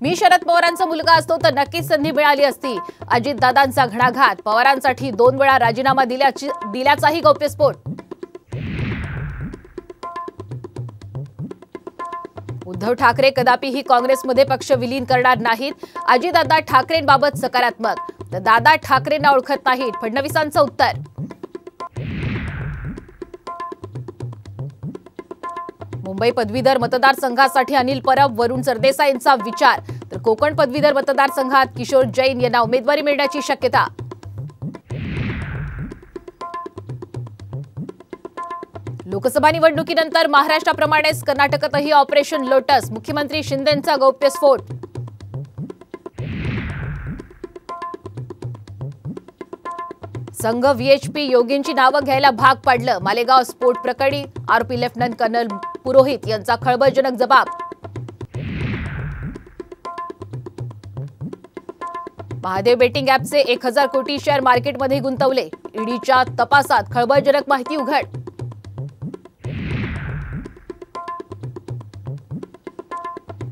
मी शरद पवारांचा मुलगा असतो तर नक्कीच संधी मिळाली असती। अजितदादांचा घणाघात, पवारांसाठी 2 वेळा राजीनामा दिल्याचाही गौप्यस्फोट। उद्धव ठाकरे कदापिही काँग्रेसमध्ये पक्ष विलीन करणार नाहीत। अजितदादा ठाकरेंबाबत सकारात्मक, तर दादा ठाकरेंना ओळखत नाहीत, फडणवीसांचं उत्तर। मुंबई पदवीधर मतदारसंघासाठी अनिल परब, वरुण सरदेसाईंचा विचार, तर कोकण पदवीधर मतदारसंघात किशोर जैन यांना उमेदवारी मिळण्याची शक्यता। लोकसभा निवडणुकीनंतर महाराष्ट्राप्रमाणेच कर्नाटकातही ऑपरेशन लोटस, मुख्यमंत्री शिंदेंचा गौप्यस्फोट। संघ व्हीएचपी योगींची नावं घ्यायला भाग पाडलं, मालेगाव स्फोट प्रकरणी आरोपी लेफ्टनंट कर्नल पुरोहित यांचा खळबळजनक जबाब। महादेव बेटिंग ॲपचे 1000 कोटी शेअर मार्केटमध्ये गुंतवले, ईडीच्या तपासात खळबळजनक माहिती उघड।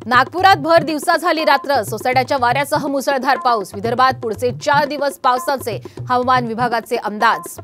नागपुरात भर दिवसा झाली रात्र, सोसाट्याच्या वाऱ्यासह मुसळधार पाऊस, विदर्भात पुढचे 4 दिवस पावसाचे हवामान विभागाचे अंदाज।